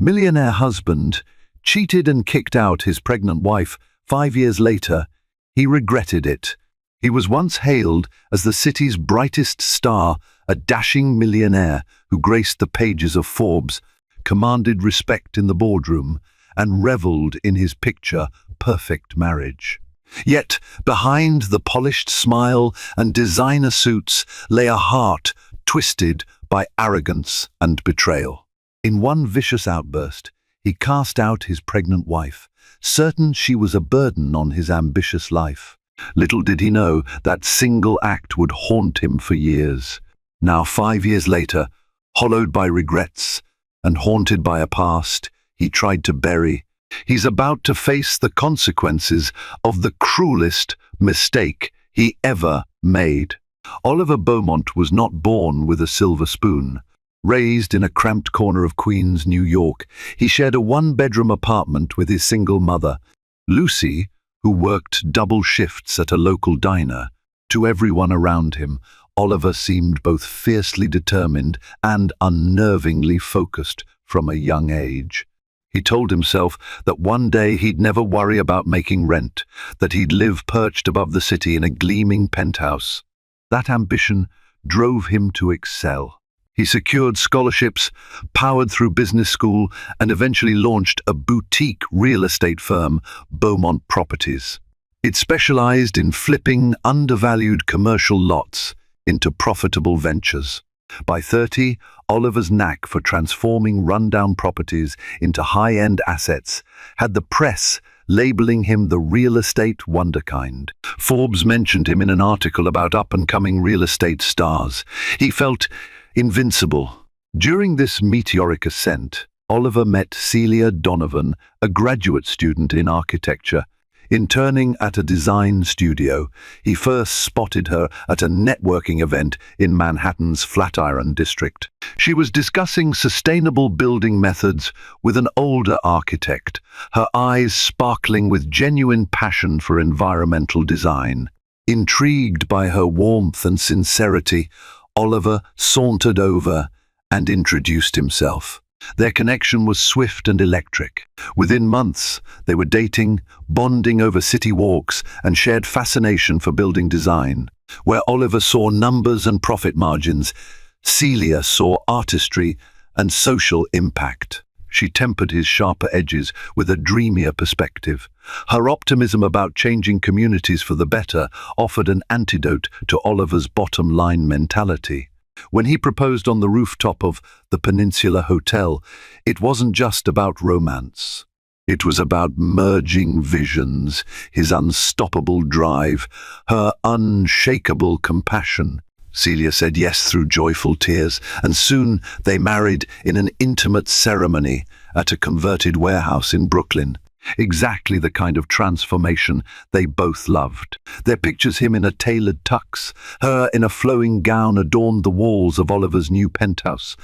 Millionaire husband cheated and kicked out his pregnant wife 5 years later. He regretted it. He was once hailed as the city's brightest star, a dashing millionaire who graced the pages of Forbes, commanded respect in the boardroom, and reveled in his picture-perfect marriage. Yet, behind the polished smile and designer suits lay a heart twisted by arrogance and betrayal. In one vicious outburst, he cast out his pregnant wife, certain she was a burden on his ambitious life. Little did he know that single act would haunt him for years. Now, 5 years later, hollowed by regrets and haunted by a past he tried to bury, he's about to face the consequences of the cruelest mistake he ever made. Oliver Beaumont was not born with a silver spoon. Raised in a cramped corner of Queens, New York, he shared a one-bedroom apartment with his single mother, Lucy, who worked double shifts at a local diner. To everyone around him, Oliver seemed both fiercely determined and unnervingly focused from a young age. He told himself that one day he'd never worry about making rent, that he'd live perched above the city in a gleaming penthouse. That ambition drove him to excel. He secured scholarships, powered through business school, and eventually launched a boutique real estate firm, Beaumont Properties. It specialized in flipping undervalued commercial lots into profitable ventures. By 30, Oliver's knack for transforming rundown properties into high-end assets had the press labeling him the real estate wonderkind. Forbes mentioned him in an article about up-and-coming real estate stars. He felt invincible. During this meteoric ascent, Oliver met Celia Donovan, a graduate student in architecture. Interning at a design studio, he first spotted her at a networking event in Manhattan's Flatiron district. She was discussing sustainable building methods with an older architect, her eyes sparkling with genuine passion for environmental design. Intrigued by her warmth and sincerity, Oliver sauntered over and introduced himself. Their connection was swift and electric. Within months, they were dating, bonding over city walks, and shared fascination for building design. Where Oliver saw numbers and profit margins, Celia saw artistry and social impact. She tempered his sharper edges with a dreamier perspective. Her optimism about changing communities for the better offered an antidote to Oliver's bottom-line mentality. When he proposed on the rooftop of the Peninsula Hotel, it wasn't just about romance. It was about merging visions, his unstoppable drive, her unshakable compassion. Celia said yes through joyful tears, and soon they married in an intimate ceremony at a converted warehouse in Brooklyn. Exactly the kind of transformation they both loved. There pictures him in a tailored tux, her in a flowing gown adorned the walls of Oliver's new penthouse.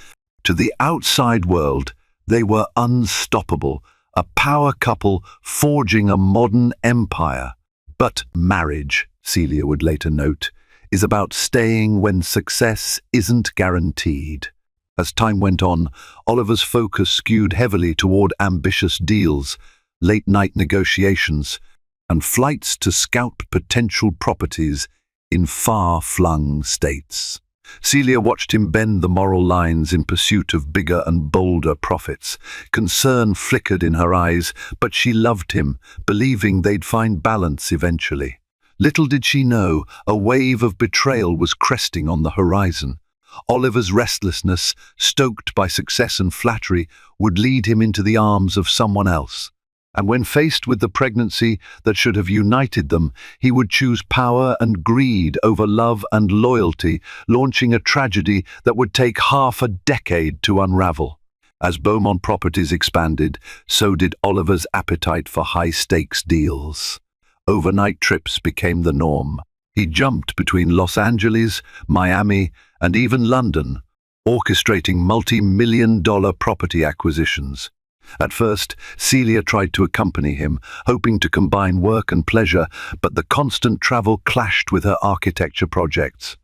To the outside world, they were unstoppable, a power couple forging a modern empire. But marriage, Celia would later note, is about staying when success isn't guaranteed. As time went on, Oliver's focus skewed heavily toward ambitious deals, late-night negotiations, and flights to scout potential properties in far-flung states. Celia watched him bend the moral lines in pursuit of bigger and bolder profits. Concern flickered in her eyes, but she loved him, believing they'd find balance eventually. Little did she know, a wave of betrayal was cresting on the horizon. Oliver's restlessness, stoked by success and flattery, would lead him into the arms of someone else. And when faced with the pregnancy that should have united them, he would choose power and greed over love and loyalty, launching a tragedy that would take half a decade to unravel. As Beaumont Properties expanded, so did Oliver's appetite for high-stakes deals. Overnight trips became the norm. He jumped between Los Angeles, Miami, and even London, orchestrating multi-million-dollar property acquisitions. At first, Celia tried to accompany him, hoping to combine work and pleasure, but the constant travel clashed with her architecture projects.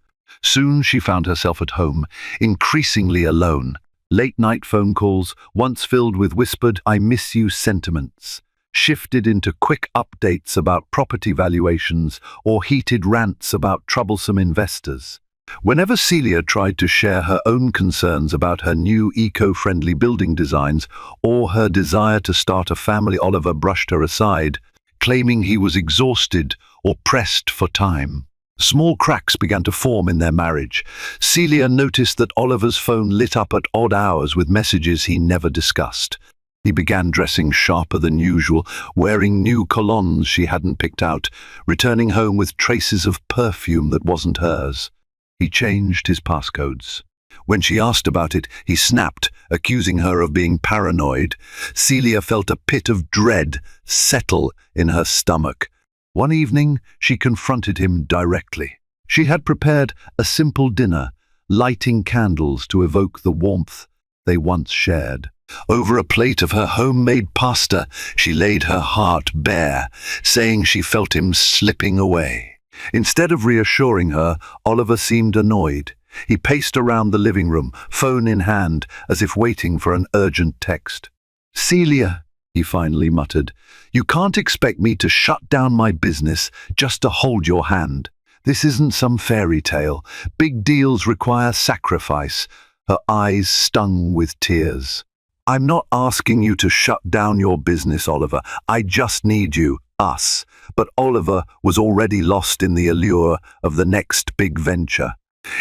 Soon she found herself at home, increasingly alone. Late-night phone calls, once filled with whispered "I miss you" sentiments, shifted into quick updates about property valuations or heated rants about troublesome investors. Whenever Celia tried to share her own concerns about her new eco-friendly building designs or her desire to start a family, Oliver brushed her aside, claiming he was exhausted or pressed for time. Small cracks began to form in their marriage. Celia noticed that Oliver's phone lit up at odd hours with messages he never discussed. He began dressing sharper than usual, wearing new colognes she hadn't picked out, returning home with traces of perfume that wasn't hers. He changed his passcodes. When she asked about it, he snapped, accusing her of being paranoid. Celia felt a pit of dread settle in her stomach. One evening, she confronted him directly. She had prepared a simple dinner, lighting candles to evoke the warmth they once shared. Over a plate of her homemade pasta, she laid her heart bare, saying she felt him slipping away. Instead of reassuring her, Oliver seemed annoyed. He paced around the living room, phone in hand, as if waiting for an urgent text. "Celia," he finally muttered, "you can't expect me to shut down my business just to hold your hand. This isn't some fairy tale. Big deals require sacrifice." Her eyes stung with tears. "I'm not asking you to shut down your business, Oliver. I just need you, us." But Oliver was already lost in the allure of the next big venture.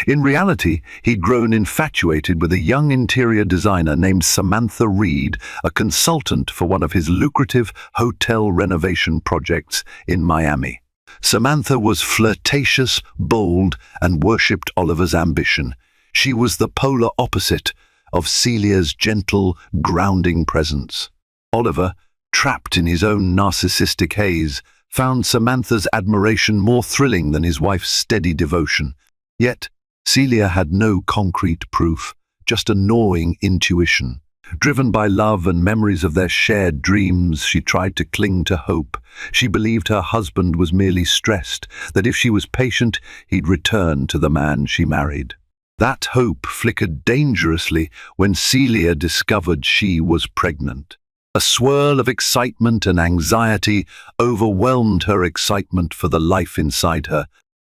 In reality, he'd grown infatuated with a young interior designer named Samantha Reed, a consultant for one of his lucrative hotel renovation projects in Miami. Samantha was flirtatious, bold, and worshipped Oliver's ambition. She was the polar opposite of Celia's gentle, grounding presence. Oliver, trapped in his own narcissistic haze, found Samantha's admiration more thrilling than his wife's steady devotion. Yet, Celia had no concrete proof, just a gnawing intuition. Driven by love and memories of their shared dreams, she tried to cling to hope. She believed her husband was merely stressed, that if she was patient, he'd return to the man she married. That hope flickered dangerously when Celia discovered she was pregnant. A swirl of excitement and anxiety overwhelmed her excitement for the life inside her,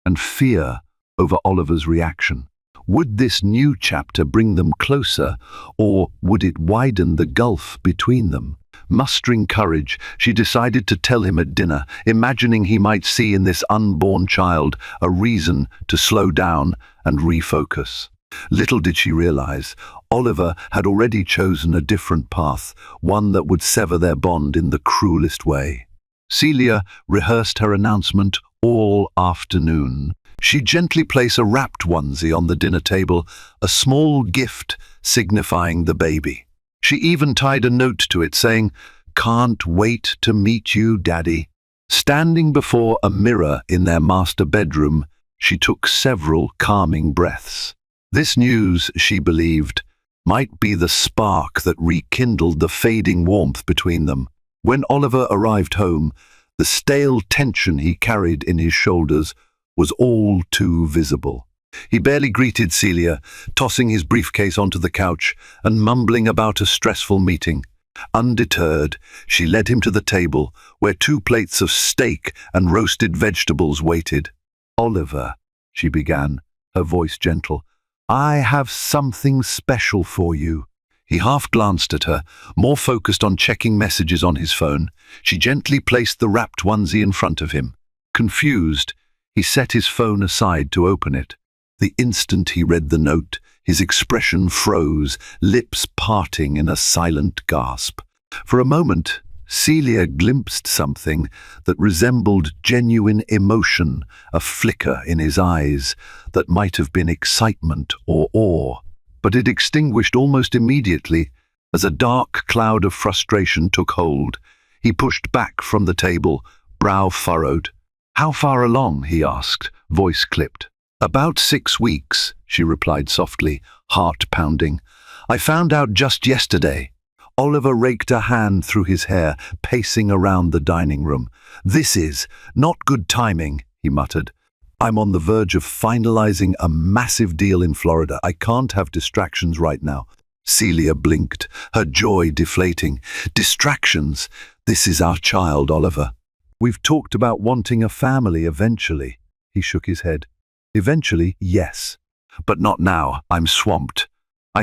and fear over Oliver's reaction. Would this new chapter bring them closer, or would it widen the gulf between them? Mustering courage, she decided to tell him at dinner, imagining he might see in this unborn child a reason to slow down and refocus. Little did she realize, Oliver had already chosen a different path, one that would sever their bond in the cruelest way. Celia rehearsed her announcement all afternoon. She'd gently place a wrapped onesie on the dinner table, a small gift signifying the baby. She even tied a note to it saying, "Can't wait to meet you, Daddy." Standing before a mirror in their master bedroom, she took several calming breaths. This news, she believed, might be the spark that rekindled the fading warmth between them. When Oliver arrived home, the stale tension he carried in his shoulders was all too visible. He barely greeted Celia, tossing his briefcase onto the couch and mumbling about a stressful meeting. Undeterred, she led him to the table, where 2 plates of steak and roasted vegetables waited. "Oliver," she began, her voice gentle, "I have something special for you." He half glanced at her, more focused on checking messages on his phone. She gently placed the wrapped onesie in front of him. Confused, he set his phone aside to open it. The instant he read the note, his expression froze, lips parting in a silent gasp. For a moment, Celia glimpsed something that resembled genuine emotion, a flicker in his eyes that might have been excitement or awe. But it extinguished almost immediately as a dark cloud of frustration took hold. He pushed back from the table, brow furrowed. "How far along?" he asked, voice clipped. "About 6 weeks," she replied softly, heart pounding. "I found out just yesterday." Oliver raked a hand through his hair, pacing around the dining room. "This is not good timing," he muttered. "I'm on the verge of finalizing a massive deal in Florida. I can't have distractions right now." Celia blinked, her joy deflating. Distractions. This is our child, Oliver. We've talked about wanting a family eventually. He shook his head. Eventually, yes. But not now. I'm swamped.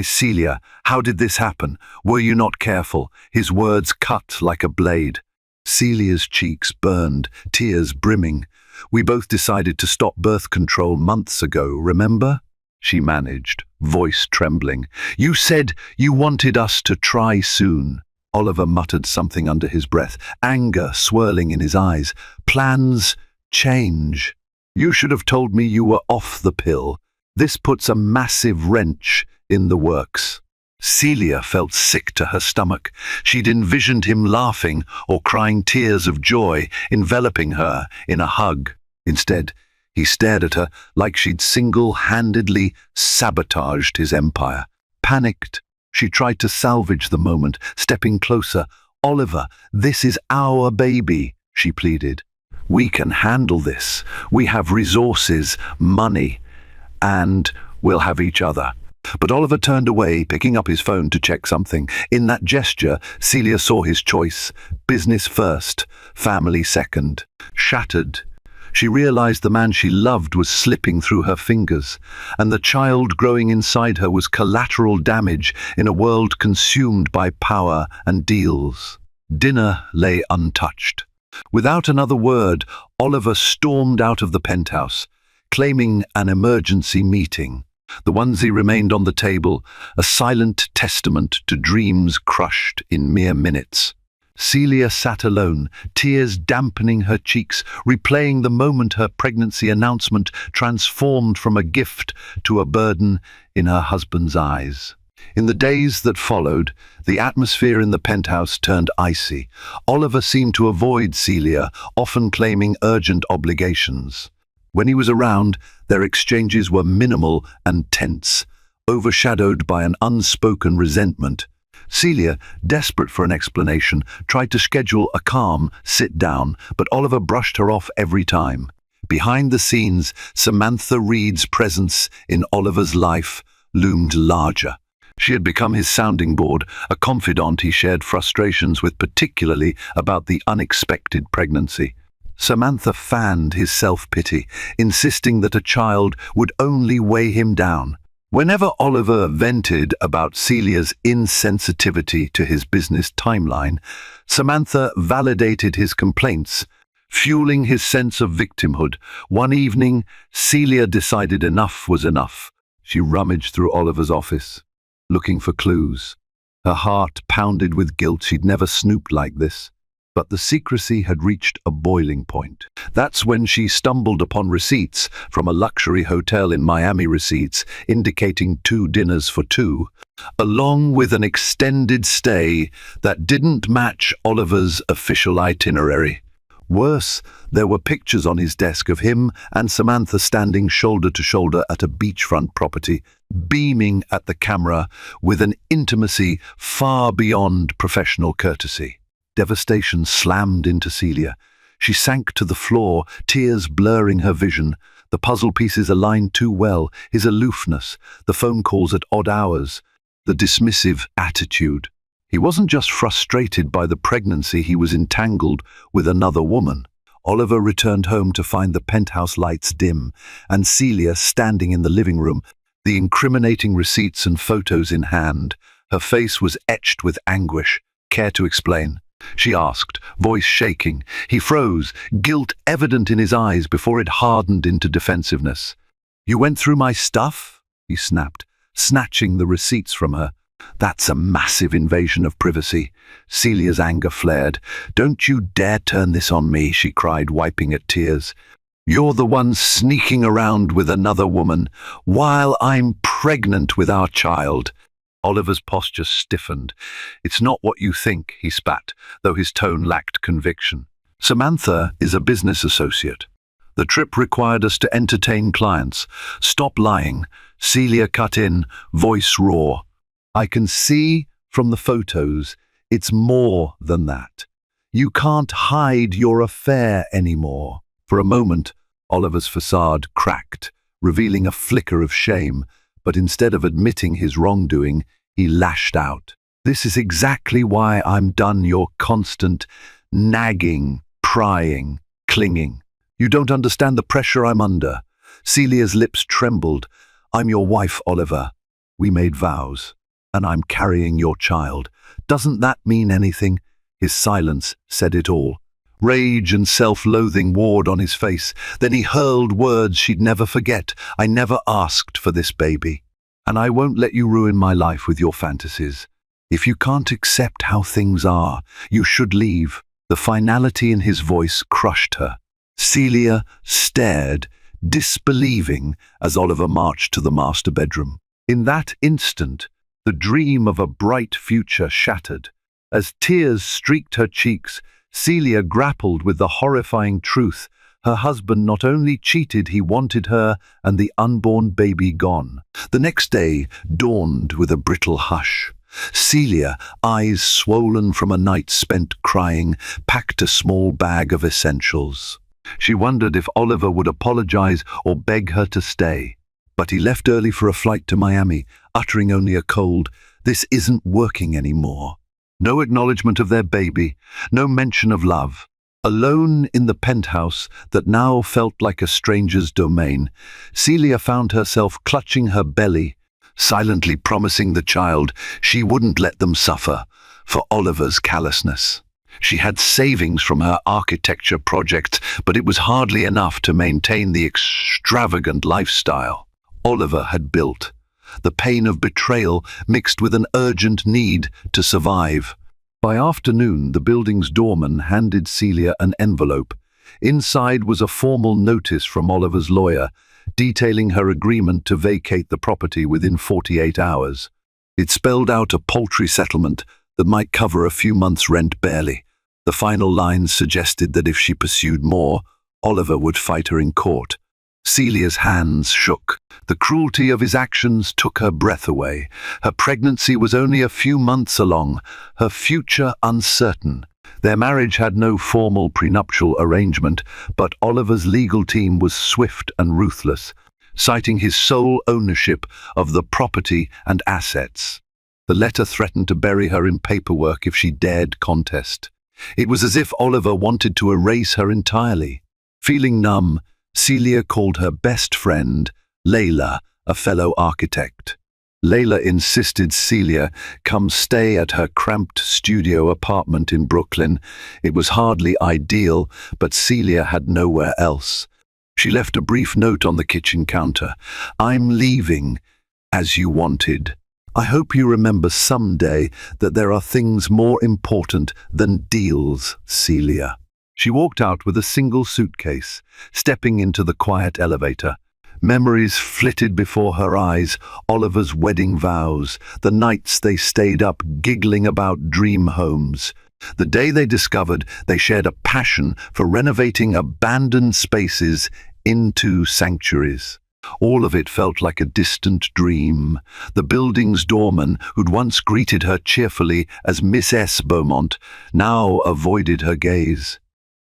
Celia, how did this happen? Were you not careful? His words cut like a blade. Celia's cheeks burned, tears brimming. We both decided to stop birth control months ago, remember? She managed, voice trembling. You said you wanted us to try soon. Oliver muttered something under his breath, anger swirling in his eyes. Plans change. You should have told me you were off the pill. This puts a massive wrench in the works. Celia felt sick to her stomach. She'd envisioned him laughing or crying tears of joy, enveloping her in a hug. Instead, he stared at her like she'd single-handedly sabotaged his empire. Panicked, she tried to salvage the moment, stepping closer. Oliver, this is our baby, she pleaded. We can handle this. We have resources, money, and we'll have each other. But Oliver turned away, picking up his phone to check something. In that gesture, Celia saw his choice. Business first, family second. Shattered, she realized the man she loved was slipping through her fingers, and the child growing inside her was collateral damage in a world consumed by power and deals. Dinner lay untouched. Without another word, Oliver stormed out of the penthouse, claiming an emergency meeting. The onesie remained on the table, a silent testament to dreams crushed in mere minutes. Celia sat alone, tears dampening her cheeks, replaying the moment her pregnancy announcement transformed from a gift to a burden in her husband's eyes. In the days that followed, the atmosphere in the penthouse turned icy. Oliver seemed to avoid Celia, often claiming urgent obligations. When he was around, their exchanges were minimal and tense, overshadowed by an unspoken resentment. Celia, desperate for an explanation, tried to schedule a calm sit-down, but Oliver brushed her off every time. Behind the scenes, Samantha Reed's presence in Oliver's life loomed larger. She had become his sounding board, a confidant he shared frustrations with, particularly about the unexpected pregnancy. Samantha fanned his self-pity, insisting that a child would only weigh him down. Whenever Oliver vented about Celia's insensitivity to his business timeline, Samantha validated his complaints, fueling his sense of victimhood. One evening, Celia decided enough was enough. She rummaged through Oliver's office, looking for clues. Her heart pounded with guilt. She'd never snooped like this. But the secrecy had reached a boiling point. That's when she stumbled upon receipts from a luxury hotel in Miami, receipts indicating 2 dinners for 2, along with an extended stay that didn't match Oliver's official itinerary. Worse, there were pictures on his desk of him and Samantha standing shoulder to shoulder at a beachfront property, beaming at the camera with an intimacy far beyond professional courtesy. Devastation slammed into Celia. She sank to the floor, tears blurring her vision. The puzzle pieces aligned too well, his aloofness, the phone calls at odd hours, the dismissive attitude. He wasn't just frustrated by the pregnancy, he was entangled with another woman. Oliver returned home to find the penthouse lights dim, and Celia standing in the living room, the incriminating receipts and photos in hand. Her face was etched with anguish. Care to explain? She asked, voice shaking. He froze, guilt evident in his eyes before it hardened into defensiveness. You went through my stuff? He snapped, snatching the receipts from her. That's a massive invasion of privacy. Celia's anger flared. Don't you dare turn this on me, she cried, wiping at tears. You're the one sneaking around with another woman, while I'm pregnant with our child. Oliver's posture stiffened. It's not what you think, he spat, though his tone lacked conviction. Samantha is a business associate. The trip required us to entertain clients. Stop lying. Celia cut in, voice raw. I can see from the photos it's more than that. You can't hide your affair anymore. For a moment, Oliver's facade cracked, revealing a flicker of shame, but instead of admitting his wrongdoing, he lashed out. "This is exactly why I'm done your constant nagging, prying, clinging. You don't understand the pressure I'm under." Celia's lips trembled. "I'm your wife, Oliver. We made vows, and I'm carrying your child. Doesn't that mean anything?" His silence said it all. Rage and self-loathing warred on his face. Then he hurled words she'd never forget. "I never asked for this baby, and I won't let you ruin my life with your fantasies. If you can't accept how things are, you should leave." The finality in his voice crushed her. Celia stared, disbelieving, as Oliver marched to the master bedroom. In that instant, the dream of a bright future shattered. As tears streaked her cheeks, Celia grappled with the horrifying truth. Her husband not only cheated, he wanted her and the unborn baby gone. The next day dawned with a brittle hush. Celia, eyes swollen from a night spent crying, packed a small bag of essentials. She wondered if Oliver would apologize or beg her to stay. But he left early for a flight to Miami, uttering only a cold, "This isn't working anymore." No acknowledgement of their baby, no mention of love. Alone in the penthouse that now felt like a stranger's domain, Celia found herself clutching her belly, silently promising the child she wouldn't let them suffer for Oliver's callousness. She had savings from her architecture projects, but it was hardly enough to maintain the extravagant lifestyle Oliver had built. The pain of betrayal mixed with an urgent need to survive. By afternoon, the building's doorman handed Celia an envelope. Inside was a formal notice from Oliver's lawyer, detailing her agreement to vacate the property within 48 hours. It spelled out a paltry settlement that might cover a few months' rent barely. The final lines suggested that if she pursued more, Oliver would fight her in court. Celia's hands shook. The cruelty of his actions took her breath away. Her pregnancy was only a few months along, her future uncertain. Their marriage had no formal prenuptial arrangement, but Oliver's legal team was swift and ruthless, citing his sole ownership of the property and assets. The letter threatened to bury her in paperwork if she dared contest. It was as if Oliver wanted to erase her entirely. Feeling numb, Celia called her best friend, Layla, a fellow architect. Layla insisted Celia come stay at her cramped studio apartment in Brooklyn. It was hardly ideal, but Celia had nowhere else. She left a brief note on the kitchen counter. "I'm leaving, as you wanted. I hope you remember someday that there are things more important than deals, Celia." She walked out with a single suitcase, stepping into the quiet elevator. Memories flitted before her eyes, Oliver's wedding vows, the nights they stayed up giggling about dream homes. The day they discovered they shared a passion for renovating abandoned spaces into sanctuaries. All of it felt like a distant dream. The building's doorman, who'd once greeted her cheerfully as Miss S. Beaumont, now avoided her gaze.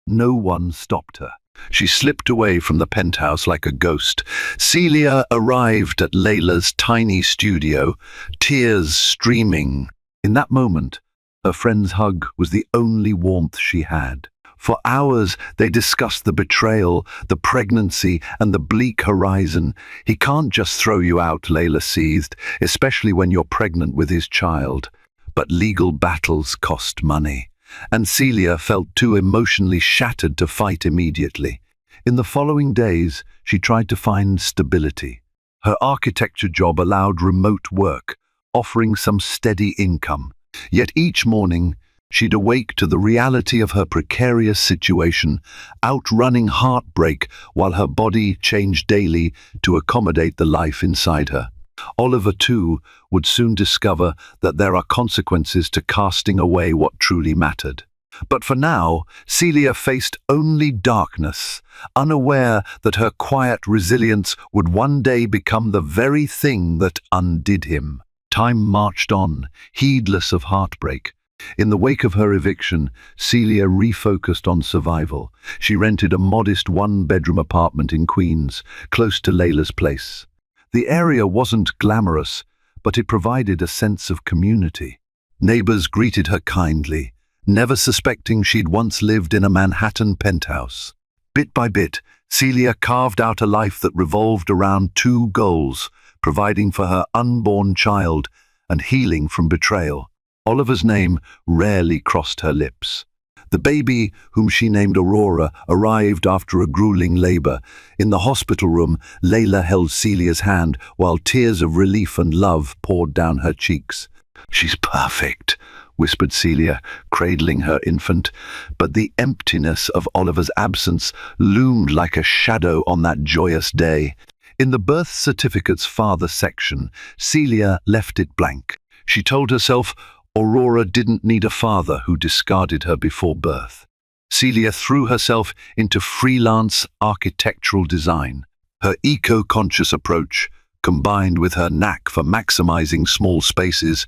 No one stopped her. She slipped away from the penthouse like a ghost. Celia arrived at Layla's tiny studio, tears streaming. In that moment, her friend's hug was the only warmth she had. For hours, they discussed the betrayal, the pregnancy, and the bleak horizon. "He can't just throw you out," Layla seethed, "especially when you're pregnant with his child." But legal battles cost money, and Celia felt too emotionally shattered to fight immediately. In the following days, she tried to find stability. Her architecture job allowed remote work, offering some steady income. Yet each morning, she'd awake to the reality of her precarious situation, outrunning heartbreak while her body changed daily to accommodate the life inside her. Oliver, too, would soon discover that there are consequences to casting away what truly mattered. But for now, Celia faced only darkness, unaware that her quiet resilience would one day become the very thing that undid him. Time marched on, heedless of heartbreak. In the wake of her eviction, Celia refocused on survival. She rented a modest one-bedroom apartment in Queens, close to Layla's place. The area wasn't glamorous, but it provided a sense of community. Neighbors greeted her kindly, never suspecting she'd once lived in a Manhattan penthouse. Bit by bit, Celia carved out a life that revolved around two goals: providing for her unborn child and healing from betrayal. Oliver's name rarely crossed her lips. The baby, whom she named Aurora, arrived after a grueling labor. In the hospital room, Layla held Celia's hand while tears of relief and love poured down her cheeks. "She's perfect," whispered Celia, cradling her infant, but the emptiness of Oliver's absence loomed like a shadow on that joyous day. In the birth certificate's father section, Celia left it blank. She told herself Aurora didn't need a father who discarded her before birth. Celia threw herself into freelance architectural design. Her eco-conscious approach, combined with her knack for maximizing small spaces,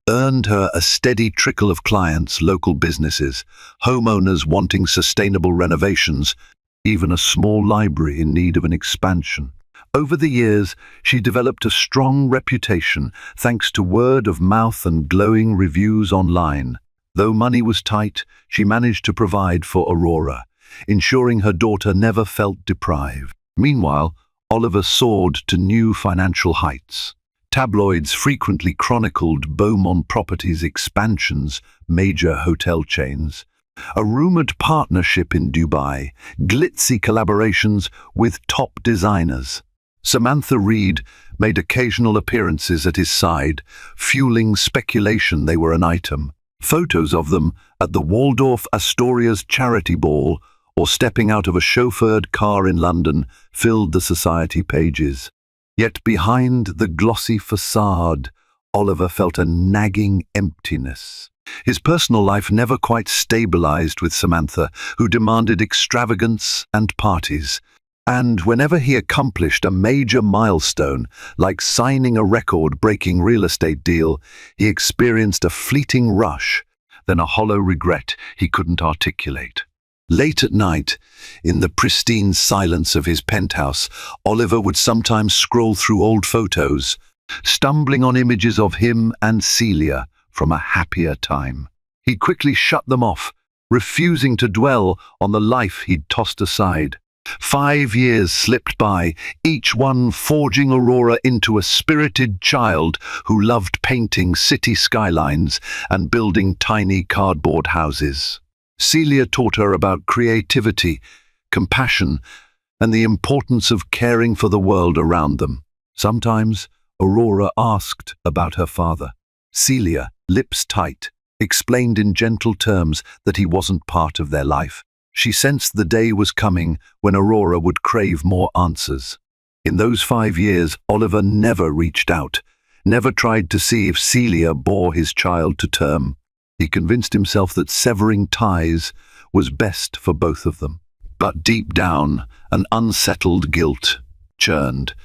earned her a steady trickle of clients, local businesses, homeowners wanting sustainable renovations, even a small library in need of an expansion. Over the years, she developed a strong reputation thanks to word of mouth and glowing reviews online. Though money was tight, she managed to provide for Aurora, ensuring her daughter never felt deprived. Meanwhile, Oliver soared to new financial heights. Tabloids frequently chronicled Beaumont Properties' expansions, major hotel chains, a rumored partnership in Dubai, glitzy collaborations with top designers. Samantha Reed made occasional appearances at his side, fueling speculation they were an item. Photos of them at the Waldorf Astoria's charity ball or stepping out of a chauffeured car in London filled the society pages. Yet behind the glossy facade, Oliver felt a nagging emptiness. His personal life never quite stabilized with Samantha, who demanded extravagance and parties. And whenever he accomplished a major milestone, like signing a record-breaking real estate deal, he experienced a fleeting rush, then a hollow regret he couldn't articulate. Late at night, in the pristine silence of his penthouse, Oliver would sometimes scroll through old photos, stumbling on images of him and Celia from a happier time. He'd quickly shut them off, refusing to dwell on the life he'd tossed aside. 5 years slipped by, each one forging Aurora into a spirited child who loved painting city skylines and building tiny cardboard houses. Celia taught her about creativity, compassion, and the importance of caring for the world around them. Sometimes, Aurora asked about her father. Celia, lips tight, explained in gentle terms that he wasn't part of their life. She sensed the day was coming when Aurora would crave more answers. In those 5 years, Oliver never reached out, never tried to see if Celia bore his child to term. He convinced himself that severing ties was best for both of them. But deep down, an unsettled guilt churned.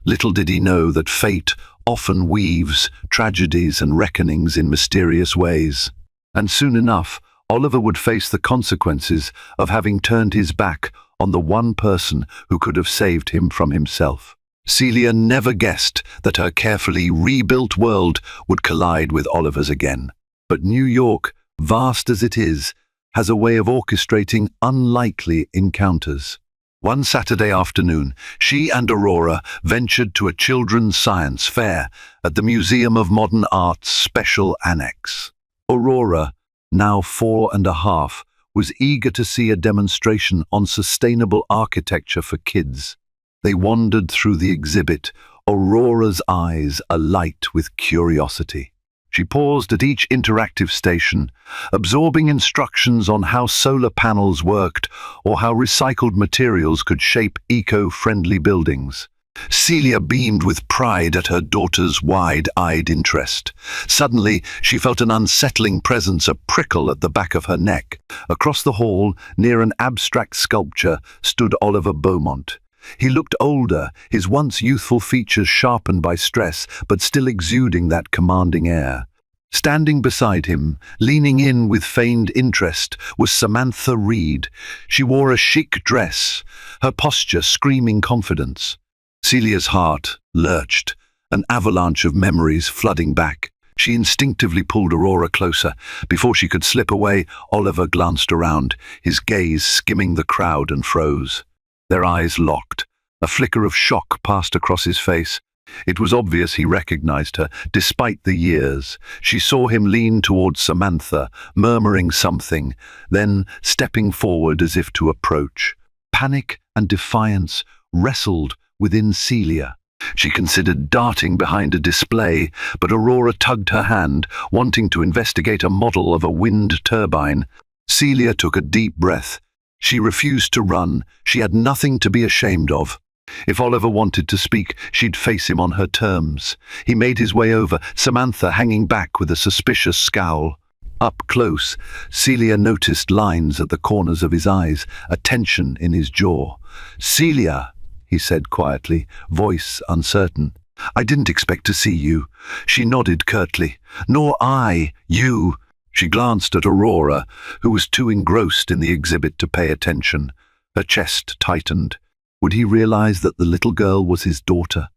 Little did he know that fate often weaves tragedies and reckonings in mysterious ways. And soon enough, Oliver would face the consequences of having turned his back on the one person who could have saved him from himself. Celia never guessed that her carefully rebuilt world would collide with Oliver's again. But New York, vast as it is, has a way of orchestrating unlikely encounters. One Saturday afternoon, she and Aurora ventured to a children's science fair at the Museum of Modern Art's special annex. Aurora, now 4.5, was eager to see a demonstration on sustainable architecture for kids. They wandered through the exhibit, Aurora's eyes alight with curiosity. She paused at each interactive station, absorbing instructions on how solar panels worked or how recycled materials could shape eco-friendly buildings. Celia beamed with pride at her daughter's wide-eyed interest. Suddenly, she felt an unsettling presence, a prickle at the back of her neck. Across the hall, near an abstract sculpture, stood Oliver Beaumont. He looked older, his once youthful features sharpened by stress, but still exuding that commanding air. Standing beside him, leaning in with feigned interest, was Samantha Reed. She wore a chic dress, her posture screaming confidence. Celia's heart lurched, an avalanche of memories flooding back. She instinctively pulled Aurora closer. Before she could slip away, Oliver glanced around, his gaze skimming the crowd, and froze. Their eyes locked. A flicker of shock passed across his face. It was obvious he recognized her, despite the years. She saw him lean towards Samantha, murmuring something, then stepping forward as if to approach. Panic and defiance wrestled within Celia. She considered darting behind a display, but Aurora tugged her hand, wanting to investigate a model of a wind turbine. Celia took a deep breath. She refused to run. She had nothing to be ashamed of. If Oliver wanted to speak, she'd face him on her terms. He made his way over, Samantha hanging back with a suspicious scowl. Up close, Celia noticed lines at the corners of his eyes, a tension in his jaw. "Celia," he said quietly, voice uncertain. "I didn't expect to see you." She nodded curtly. "Nor I. You." She glanced at Aurora, who was too engrossed in the exhibit to pay attention. Her chest tightened. Would he realize that the little girl was his daughter?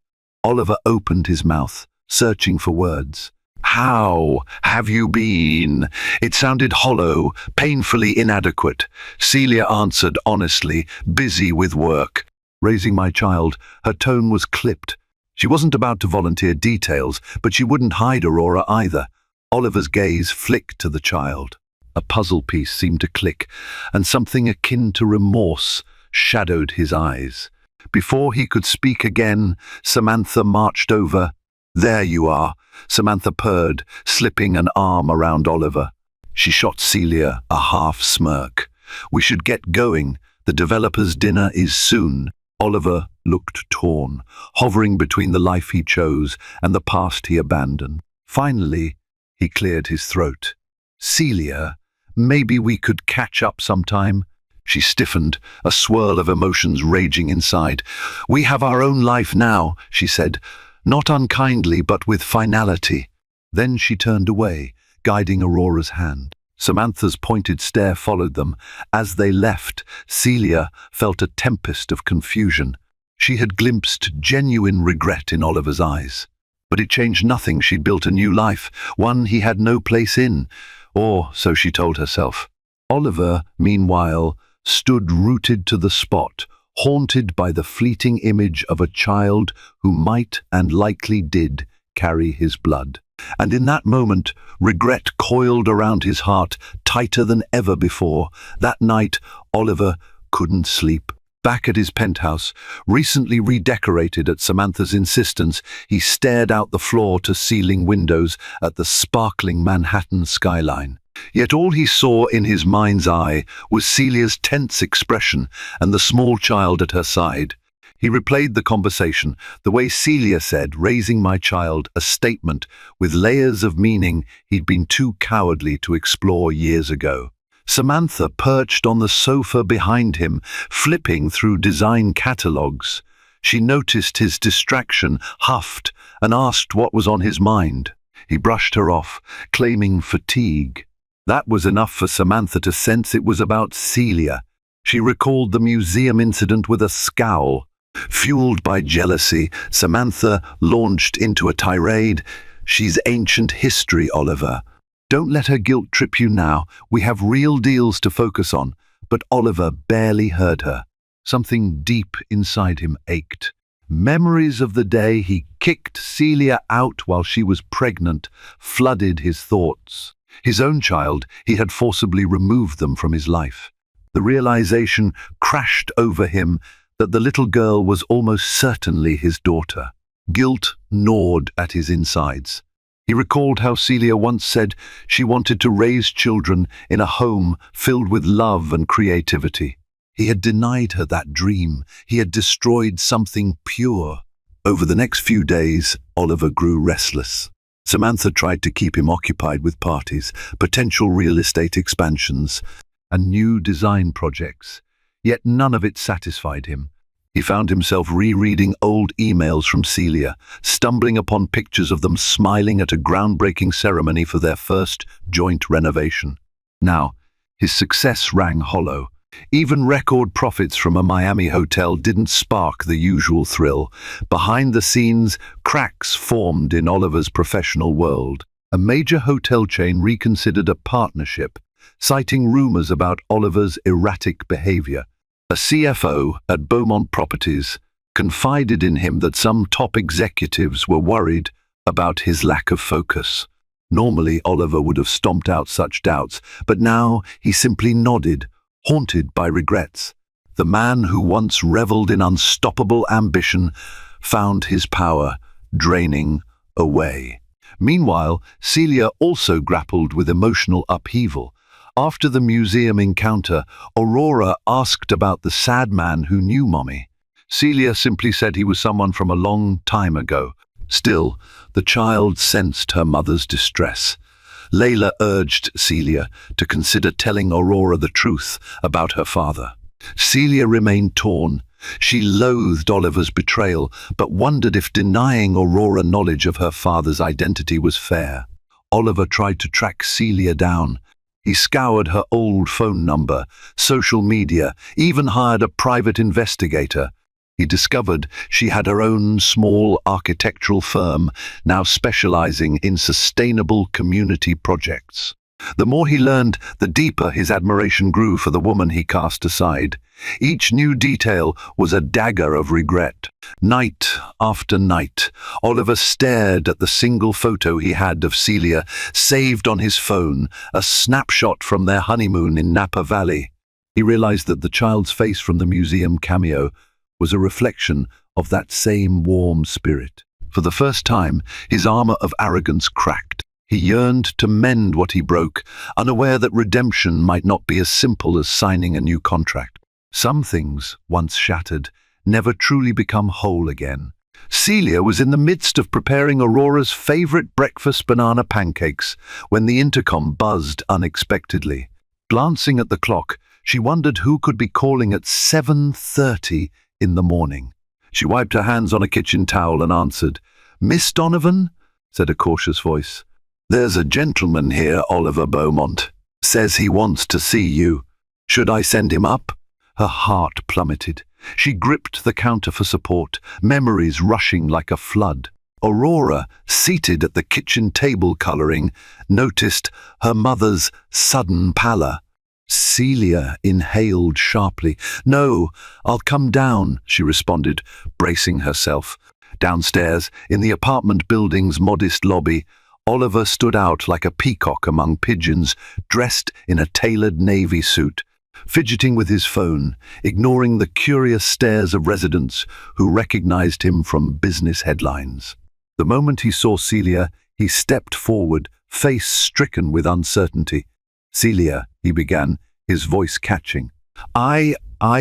Oliver opened his mouth, searching for words. "How have you been?" It sounded hollow, painfully inadequate. Celia answered honestly, "Busy with work." "Raising my child." Her tone was clipped. She wasn't about to volunteer details, but she wouldn't hide Aurora either. Oliver's gaze flicked to the child. A puzzle piece seemed to click, and something akin to remorse shadowed his eyes. Before he could speak again, Samantha marched over. "There you are," Samantha purred, slipping an arm around Oliver. She shot Celia a half smirk. "We should get going. The developer's dinner is soon." Oliver looked torn, hovering between the life he chose and the past he abandoned. Finally, he cleared his throat. "Celia, maybe we could catch up sometime." She stiffened, a swirl of emotions raging inside. "We have our own life now," she said, not unkindly but with finality. Then she turned away, guiding Aurora's hand. Samantha's pointed stare followed them. As they left, Celia felt a tempest of confusion. She had glimpsed genuine regret in Oliver's eyes. But it changed nothing. She'd built a new life, one he had no place in, or so she told herself. Oliver, meanwhile, stood rooted to the spot, haunted by the fleeting image of a child who might and likely did carry his blood. And in that moment, regret coiled around his heart tighter than ever before. That night, Oliver couldn't sleep. Back at his penthouse, recently redecorated at Samantha's insistence, he stared out the floor-to-ceiling windows at the sparkling Manhattan skyline. Yet all he saw in his mind's eye was Celia's tense expression and the small child at her side. He replayed the conversation, the way Celia said, "Raising my child," a statement with layers of meaning he'd been too cowardly to explore years ago. Samantha perched on the sofa behind him, flipping through design catalogues. She noticed his distraction, huffed, and asked what was on his mind. He brushed her off, claiming fatigue. That was enough for Samantha to sense it was about Celia. She recalled the museum incident with a scowl. Fueled by jealousy, Samantha launched into a tirade. "She's ancient history, Oliver. Don't let her guilt trip you now. We have real deals to focus on." But Oliver barely heard her. Something deep inside him ached. Memories of the day he kicked Celia out while she was pregnant flooded his thoughts. His own child, he had forcibly removed them from his life. The realization crashed over him that the little girl was almost certainly his daughter. Guilt gnawed at his insides. He recalled how Celia once said she wanted to raise children in a home filled with love and creativity. He had denied her that dream. He had destroyed something pure. Over the next few days, Oliver grew restless. Samantha tried to keep him occupied with parties, potential real estate expansions, and new design projects. Yet none of it satisfied him. He found himself rereading old emails from Celia, stumbling upon pictures of them smiling at a groundbreaking ceremony for their first joint renovation. Now, his success rang hollow. Even record profits from a Miami hotel didn't spark the usual thrill. Behind the scenes, cracks formed in Oliver's professional world. A major hotel chain reconsidered a partnership, citing rumors about Oliver's erratic behavior. A CFO at Beaumont Properties confided in him that some top executives were worried about his lack of focus. Normally, Oliver would have stomped out such doubts, but now he simply nodded, haunted by regrets. The man who once reveled in unstoppable ambition found his power draining away. Meanwhile, Celia also grappled with emotional upheaval. After the museum encounter, Aurora asked about the sad man who knew Mommy. Celia simply said he was someone from a long time ago. Still, the child sensed her mother's distress. Layla urged Celia to consider telling Aurora the truth about her father. Celia remained torn. She loathed Oliver's betrayal, but wondered if denying Aurora knowledge of her father's identity was fair. Oliver tried to track Celia down. He scoured her old phone number, social media, even hired a private investigator. He discovered she had her own small architectural firm, now specializing in sustainable community projects. The more he learned, the deeper his admiration grew for the woman he cast aside. Each new detail was a dagger of regret. Night after night, Oliver stared at the single photo he had of Celia, saved on his phone, a snapshot from their honeymoon in Napa Valley. He realized that the child's face from the museum cameo was a reflection of that same warm spirit. For the first time, his armor of arrogance cracked. He yearned to mend what he broke, unaware that redemption might not be as simple as signing a new contract. Some things, once shattered, never truly become whole again. Celia was in the midst of preparing Aurora's favorite breakfast banana pancakes when the intercom buzzed unexpectedly. Glancing at the clock, she wondered who could be calling at 7:30 in the morning. She wiped her hands on a kitchen towel and answered. "Miss Donovan?" said a cautious voice. "There's a gentleman here, Oliver Beaumont. Says he wants to see you. Should I send him up?" Her heart plummeted. She gripped the counter for support, memories rushing like a flood. Aurora, seated at the kitchen table coloring, noticed her mother's sudden pallor. Celia inhaled sharply. "No, I'll come down," she responded, bracing herself. Downstairs, in the apartment building's modest lobby, Oliver stood out like a peacock among pigeons, dressed in a tailored navy suit, fidgeting with his phone, ignoring the curious stares of residents who recognized him from business headlines. The moment he saw Celia, he stepped forward, face stricken with uncertainty. "Celia," he began, his voice catching. I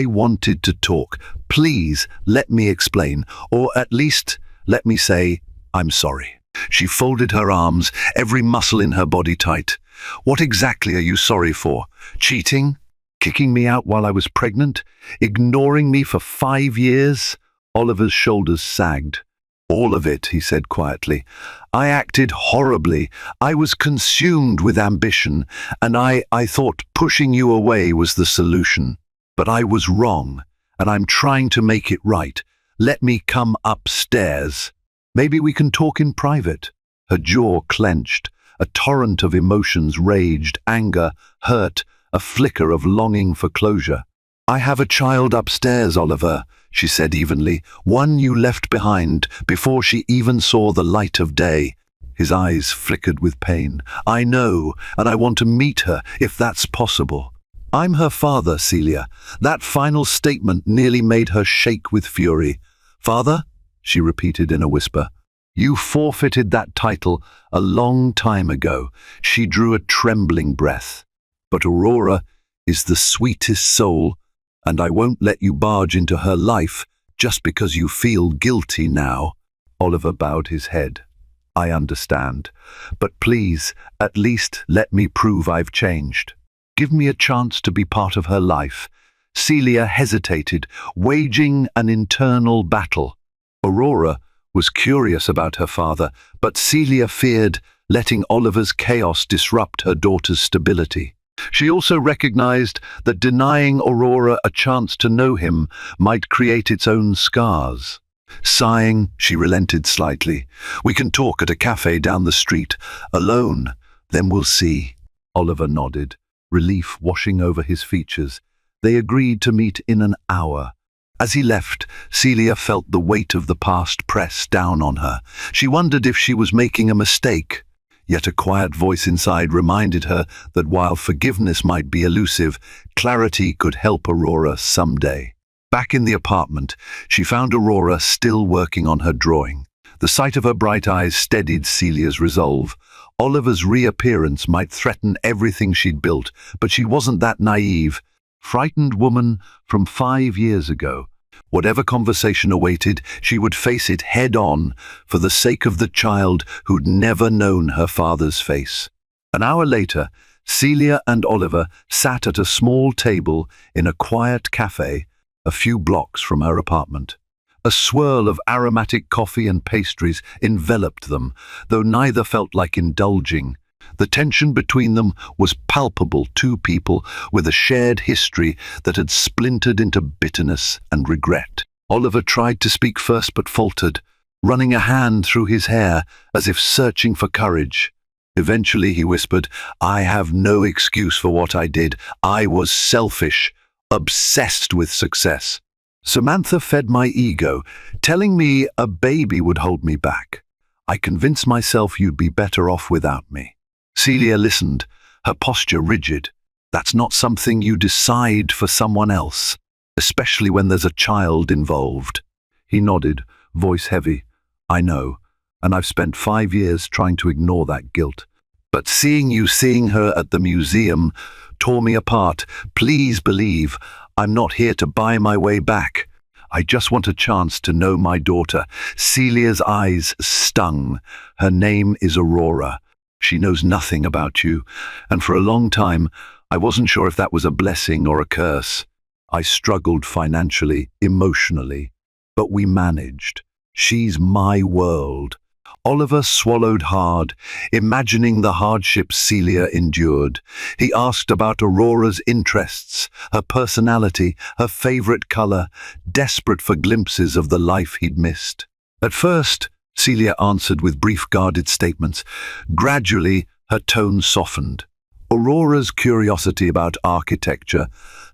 wanted to talk. Please, let me explain, or at least let me say, I'm sorry." She folded her arms, every muscle in her body tight. "What exactly are you sorry for? Cheating? Kicking me out while I was pregnant? Ignoring me for 5 years?" Oliver's shoulders sagged. "All of it," he said quietly. "I acted horribly. I was consumed with ambition, and I thought pushing you away was the solution. But I was wrong, and I'm trying to make it right. Let me come upstairs. Maybe we can talk in private." Her jaw clenched. A torrent of emotions raged, anger, hurt, a flicker of longing for closure. "I have a child upstairs, Oliver," she said evenly, "one you left behind before she even saw the light of day." His eyes flickered with pain. "I know, and I want to meet her, if that's possible." "I'm her father, Celia." That final statement nearly made her shake with fury. "Father?" she repeated in a whisper. "You forfeited that title a long time ago." She drew a trembling breath. "But Aurora is the sweetest soul, and I won't let you barge into her life just because you feel guilty now." Oliver bowed his head. "I understand. But please, at least let me prove I've changed. Give me a chance to be part of her life." Celia hesitated, waging an internal battle. Aurora was curious about her father, but Celia feared letting Oliver's chaos disrupt her daughter's stability. She also recognized that denying Aurora a chance to know him might create its own scars. Sighing, she relented slightly. "We can talk at a cafe down the street, alone. Then we'll see." Oliver nodded, relief washing over his features. They agreed to meet in an hour. As he left, Celia felt the weight of the past press down on her. She wondered if she was making a mistake. Yet a quiet voice inside reminded her that while forgiveness might be elusive, clarity could help Aurora someday. Back in the apartment, she found Aurora still working on her drawing. The sight of her bright eyes steadied Celia's resolve. Oliver's reappearance might threaten everything she'd built, but she wasn't that naive. Frightened woman from 5 years ago. Whatever conversation awaited, she would face it head-on for the sake of the child who'd never known her father's face. An hour later, Celia and Oliver sat at a small table in a quiet cafe a few blocks from her apartment. A swirl of aromatic coffee and pastries enveloped them, though neither felt like indulging. The tension between them was palpable, two people with a shared history that had splintered into bitterness and regret. Oliver tried to speak first but faltered, running a hand through his hair as if searching for courage. Eventually he whispered, "I have no excuse for what I did. I was selfish, obsessed with success. Samantha fed my ego, telling me a baby would hold me back. I convinced myself you'd be better off without me." Celia listened, her posture rigid. That's not something you decide for someone else, especially when there's a child involved. He nodded, voice heavy. "I know, and I've spent 5 years trying to ignore that guilt. But seeing her at the museum tore me apart. Please believe I'm not here to buy my way back. I just want a chance to know my daughter." Celia's eyes stung. "Her name is Aurora. She knows nothing about you, and for a long time, I wasn't sure if that was a blessing or a curse. I struggled financially, emotionally, but we managed. She's my world." Oliver swallowed hard, imagining the hardships Celia endured. He asked about Aurora's interests, her personality, her favorite color, desperate for glimpses of the life he'd missed. At first, Celia answered with brief guarded statements. Gradually, her tone softened. Aurora's curiosity about architecture,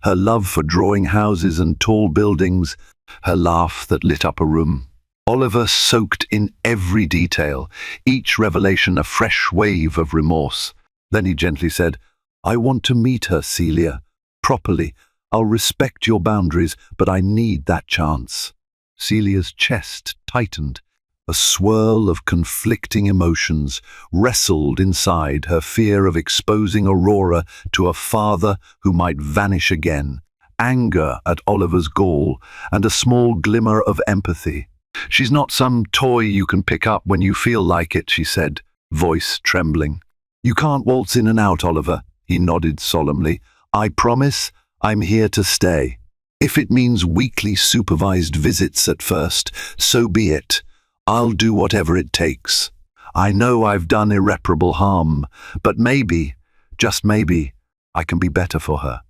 her love for drawing houses and tall buildings, her laugh that lit up a room. Oliver soaked in every detail, each revelation a fresh wave of remorse. Then he gently said, "I want to meet her, Celia. Properly. I'll respect your boundaries, but I need that chance." Celia's chest tightened. A swirl of conflicting emotions wrestled inside her, fear of exposing Aurora to a father who might vanish again, anger at Oliver's gall, and a small glimmer of empathy. "She's not some toy you can pick up when you feel like it," she said, voice trembling. "You can't waltz in and out, Oliver," he nodded solemnly. "I promise I'm here to stay. If it means weekly supervised visits at first, so be it. I'll do whatever it takes. I know I've done irreparable harm, but maybe, just maybe, I can be better for her."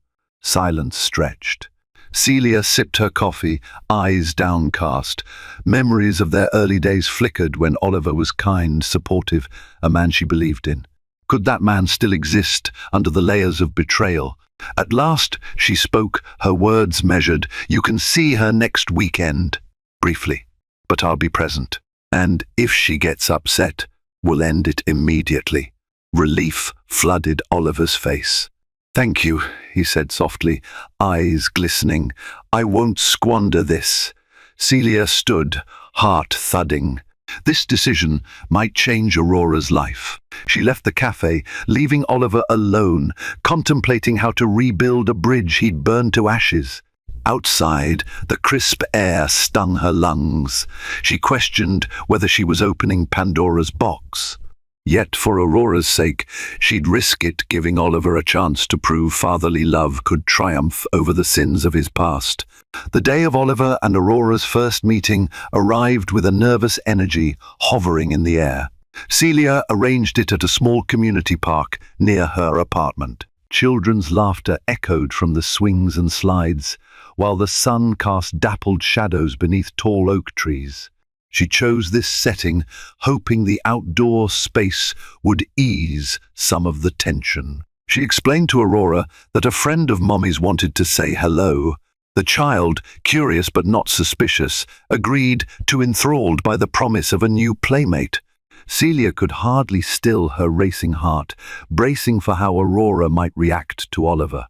Silence stretched. Celia sipped her coffee, eyes downcast. Memories of their early days flickered when Oliver was kind, supportive, a man she believed in. Could that man still exist under the layers of betrayal? At last, she spoke, her words measured. "You can see her next weekend." Briefly. "But I'll be present. And if she gets upset, we'll end it immediately." Relief flooded Oliver's face. "Thank you," he said softly, eyes glistening. "I won't squander this." Celia stood, heart thudding. This decision might change Aurora's life. She left the cafe, leaving Oliver alone, contemplating how to rebuild a bridge he'd burned to ashes. Outside, the crisp air stung her lungs. She questioned whether she was opening Pandora's box. Yet, for Aurora's sake, she'd risk it, giving Oliver a chance to prove fatherly love could triumph over the sins of his past. The day of Oliver and Aurora's first meeting arrived with a nervous energy hovering in the air. Celia arranged it at a small community park near her apartment. Children's laughter echoed from the swings and slides, while the sun cast dappled shadows beneath tall oak trees. She chose this setting, hoping the outdoor space would ease some of the tension. She explained to Aurora that a friend of Mommy's wanted to say hello. The child, curious but not suspicious, agreed, too enthralled by the promise of a new playmate. Celia could hardly still her racing heart, bracing for how Aurora might react to Oliver.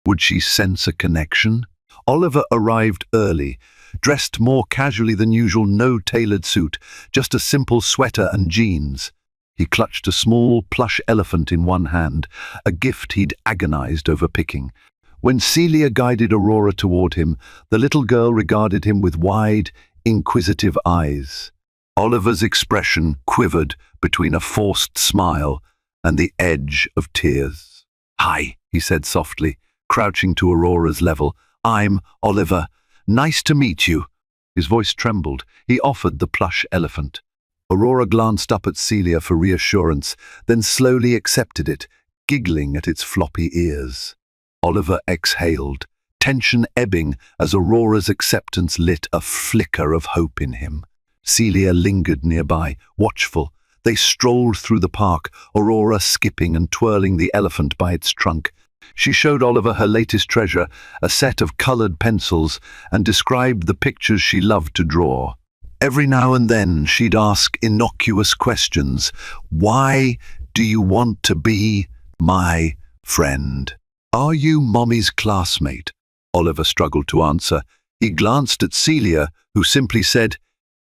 Would she sense a connection? Oliver arrived early, dressed more casually than usual, no tailored suit, just a simple sweater and jeans. He clutched a small plush elephant in one hand, a gift he'd agonized over picking. When Celia guided Aurora toward him, the little girl regarded him with wide, inquisitive eyes. Oliver's expression quivered between a forced smile and the edge of tears. "Hi," he said softly, crouching to Aurora's level. "I'm Oliver. Nice to meet you." His voice trembled. He offered the plush elephant. Aurora glanced up at Celia for reassurance, then slowly accepted it, giggling at its floppy ears. Oliver exhaled, tension ebbing as Aurora's acceptance lit a flicker of hope in him. Celia lingered nearby, watchful. They strolled through the park, Aurora skipping and twirling the elephant by its trunk. She showed Oliver her latest treasure, a set of colored pencils, and described the pictures she loved to draw. Every now and then she'd ask innocuous questions. "Why do you want to be my friend? Are you Mommy's classmate?" Oliver struggled to answer. He glanced at Celia, who simply said,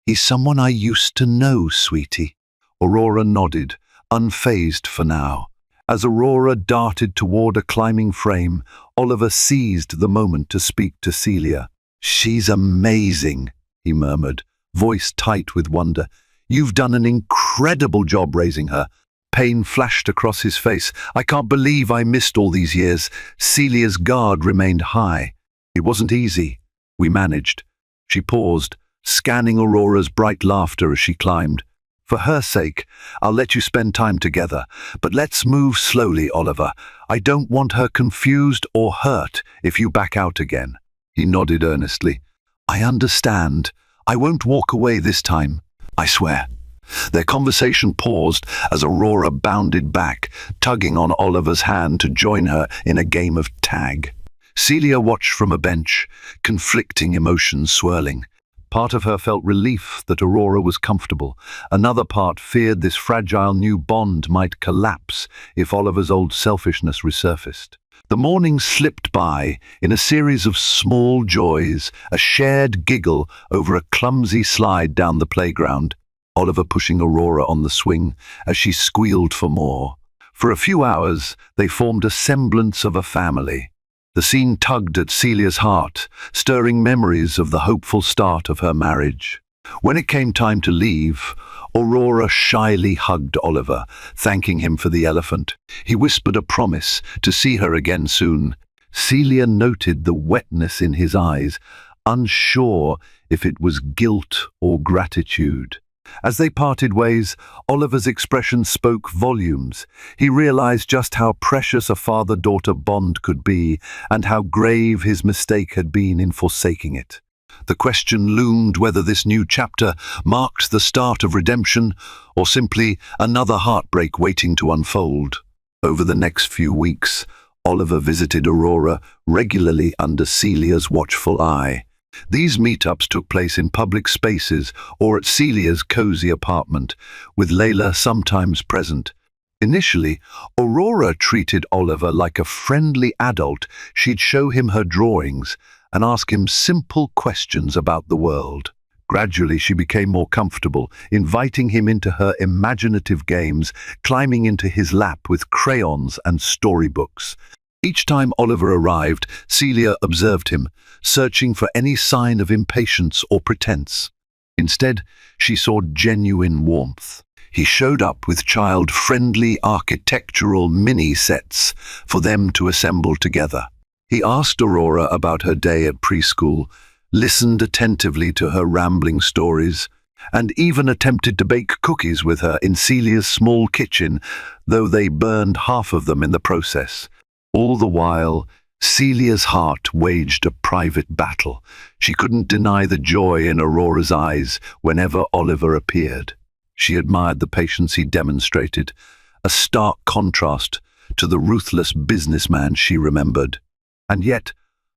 "He's someone I used to know, sweetie." Aurora nodded, unfazed for now. As Aurora darted toward a climbing frame, Oliver seized the moment to speak to Celia. "She's amazing," he murmured, voice tight with wonder. "You've done an incredible job raising her." Pain flashed across his face. "I can't believe I missed all these years." Celia's guard remained high. "It wasn't easy. We managed." She paused, scanning Aurora's bright laughter as she climbed. "For her sake, I'll let you spend time together. But let's move slowly, Oliver. I don't want her confused or hurt if you back out again." He nodded earnestly. "I understand. I won't walk away this time. I swear." Their conversation paused as Aurora bounded back, tugging on Oliver's hand to join her in a game of tag. Celia watched from a bench, conflicting emotions swirling. Part of her felt relief that Aurora was comfortable. Another part feared this fragile new bond might collapse if Oliver's old selfishness resurfaced. The morning slipped by in a series of small joys, a shared giggle over a clumsy slide down the playground, Oliver pushing Aurora on the swing as she squealed for more. For a few hours, they formed a semblance of a family. The scene tugged at Celia's heart, stirring memories of the hopeful start of her marriage. When it came time to leave, Aurora shyly hugged Oliver, thanking him for the elephant. He whispered a promise to see her again soon. Celia noted the wetness in his eyes, unsure if it was guilt or gratitude. As they parted ways, Oliver's expression spoke volumes. He realized just how precious a father-daughter bond could be, and how grave his mistake had been in forsaking it. The question loomed whether this new chapter marked the start of redemption, or simply another heartbreak waiting to unfold. Over the next few weeks, Oliver visited Aurora regularly under Celia's watchful eye. These meetups took place in public spaces or at Celia's cozy apartment, with Layla sometimes present. Initially, Aurora treated Oliver like a friendly adult. She'd show him her drawings and ask him simple questions about the world. Gradually, she became more comfortable, inviting him into her imaginative games, climbing into his lap with crayons and storybooks. Each time Oliver arrived, Celia observed him, searching for any sign of impatience or pretense. Instead, she saw genuine warmth. He showed up with child-friendly architectural mini-sets for them to assemble together. He asked Aurora about her day at preschool, listened attentively to her rambling stories, and even attempted to bake cookies with her in Celia's small kitchen, though they burned half of them in the process. All the while, Celia's heart waged a private battle. She couldn't deny the joy in Aurora's eyes whenever Oliver appeared. She admired the patience he demonstrated, a stark contrast to the ruthless businessman she remembered. And yet,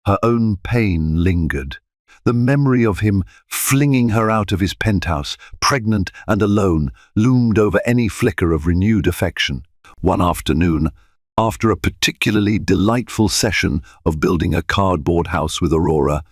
her own pain lingered. The memory of him flinging her out of his penthouse, pregnant and alone, loomed over any flicker of renewed affection. One afternoon, after a particularly delightful session of building a cardboard house with Aurora,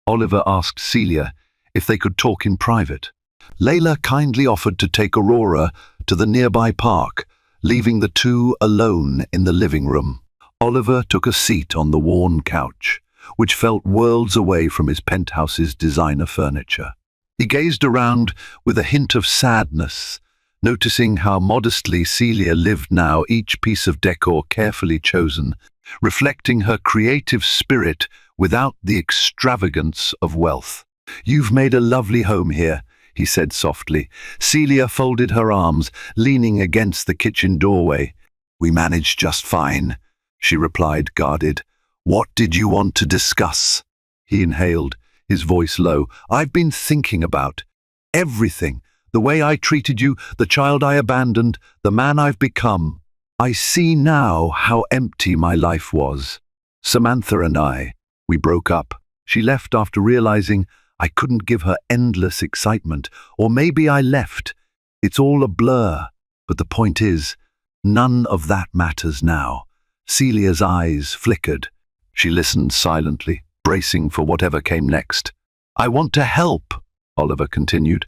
Oliver asked Celia if they could talk in private. Layla kindly offered to take Aurora to the nearby park, leaving the two alone in the living room. Oliver took a seat on the worn couch, which felt worlds away from his penthouse's designer furniture. He gazed around with a hint of sadness, noticing how modestly Celia lived now, each piece of decor carefully chosen, reflecting her creative spirit without the extravagance of wealth. "You've made a lovely home here," he said softly. Celia folded her arms, leaning against the kitchen doorway. "We managed just fine," she replied, guarded. "What did you want to discuss?" He inhaled, his voice low. "I've been thinking about everything. The way I treated you, the child I abandoned, the man I've become. I see now how empty my life was. Samantha and we broke up. She left after realizing I couldn't give her endless excitement. Or maybe I left. It's all a blur. But the point is, none of that matters now." Celia's eyes flickered. She listened silently, bracing for whatever came next. "I want to help," Oliver continued.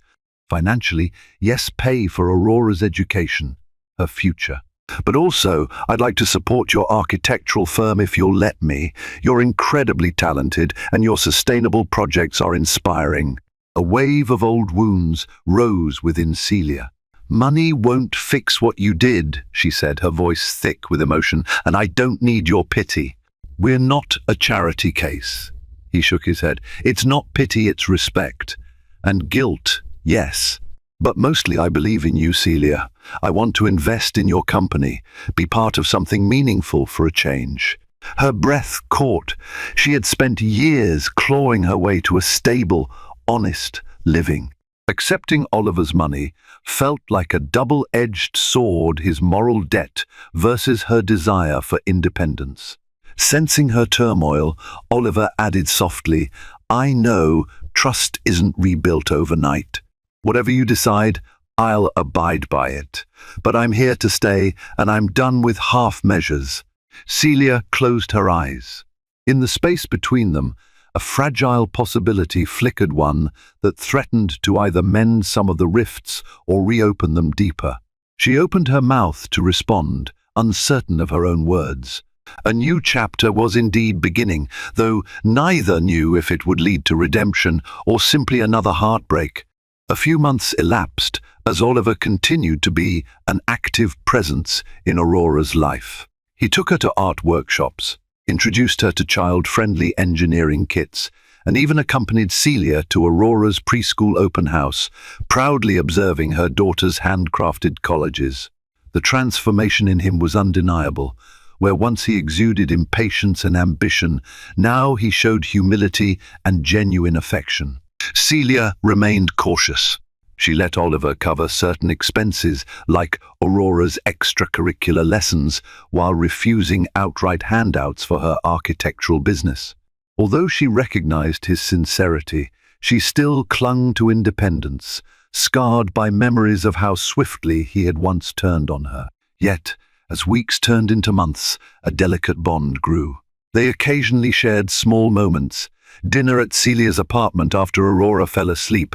"Financially, yes, pay for Aurora's education, her future. But also, I'd like to support your architectural firm if you'll let me. You're incredibly talented, and your sustainable projects are inspiring." A wave of old wounds rose within Celia. "Money won't fix what you did," she said, her voice thick with emotion, "and I don't need your pity." "We're not a charity case." He shook his head. "It's not pity, it's respect. And guilt, yes. But mostly I believe in you, Celia. I want to invest in your company, be part of something meaningful for a change." Her breath caught. She had spent years clawing her way to a stable, honest living. Accepting Oliver's money felt like a double-edged sword, his moral debt versus her desire for independence. Sensing her turmoil, Oliver added softly, "I know trust isn't rebuilt overnight. Whatever you decide, I'll abide by it. But I'm here to stay, and I'm done with half measures." Celia closed her eyes. In the space between them, a fragile possibility flickered, one that threatened to either mend some of the rifts or reopen them deeper. She opened her mouth to respond, uncertain of her own words. A new chapter was indeed beginning, though neither knew if it would lead to redemption or simply another heartbreak. A few months elapsed as Oliver continued to be an active presence in Aurora's life. He took her to art workshops, introduced her to child-friendly engineering kits, and even accompanied Celia to Aurora's preschool open house, proudly observing her daughter's handcrafted collages. The transformation in him was undeniable. Where once he exuded impatience and ambition, now he showed humility and genuine affection. Celia remained cautious. She let Oliver cover certain expenses, like Aurora's extracurricular lessons, while refusing outright handouts for her architectural business. Although she recognized his sincerity, she still clung to independence, scarred by memories of how swiftly he had once turned on her. Yet, as weeks turned into months, a delicate bond grew. They occasionally shared small moments, dinner at Celia's apartment after Aurora fell asleep,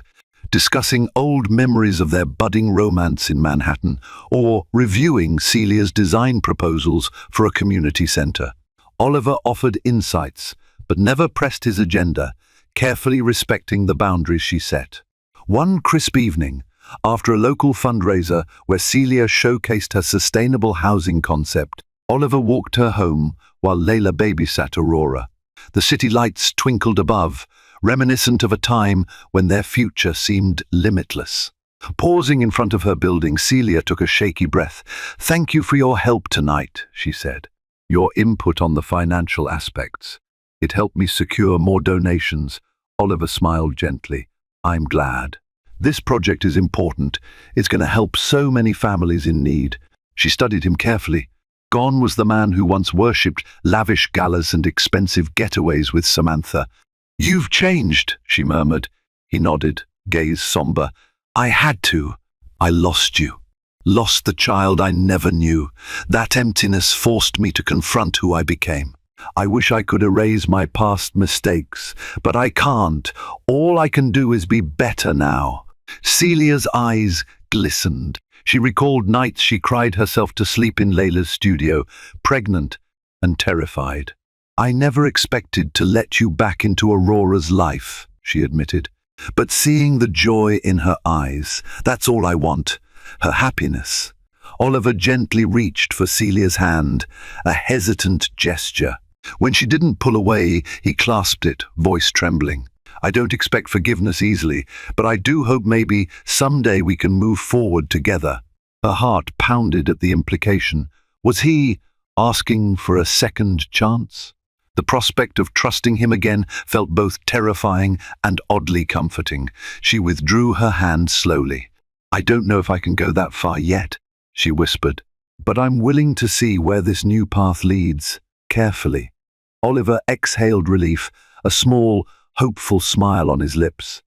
discussing old memories of their budding romance in Manhattan, or reviewing Celia's design proposals for a community center. Oliver offered insights, but never pressed his agenda, carefully respecting the boundaries she set. One crisp evening, after a local fundraiser where Celia showcased her sustainable housing concept, Oliver walked her home while Layla babysat Aurora. The city lights twinkled above, reminiscent of a time when their future seemed limitless. Pausing in front of her building, Celia took a shaky breath. "Thank you for your help tonight," she said. your input on the financial aspects. It helped me secure more donations. Oliver smiled gently. I'm glad. This project is important. It's going to help so many families in need. She studied him carefully. Gone was the man who once worshipped lavish galas and expensive getaways with Samantha. You've changed, she murmured. He nodded, gaze somber. I had to. I lost you. Lost the child I never knew. That emptiness forced me to confront who I became. I wish I could erase my past mistakes, but I can't. All I can do is be better now. Celia's eyes glistened. She recalled nights she cried herself to sleep in Layla's studio, pregnant and terrified. I never expected to let you back into Aurora's life, she admitted. But seeing the joy in her eyes, that's all I want. Her happiness. Oliver gently reached for Celia's hand, a hesitant gesture. When she didn't pull away, he clasped it, voice trembling. I don't expect forgiveness easily, but I do hope maybe someday we can move forward together. Her heart pounded at the implication. Was he asking for a second chance? The prospect of trusting him again felt both terrifying and oddly comforting. She withdrew her hand slowly. I don't know if I can go that far yet, she whispered, but I'm willing to see where this new path leads, carefully. Oliver exhaled relief, a small, hopeful smile on his lips.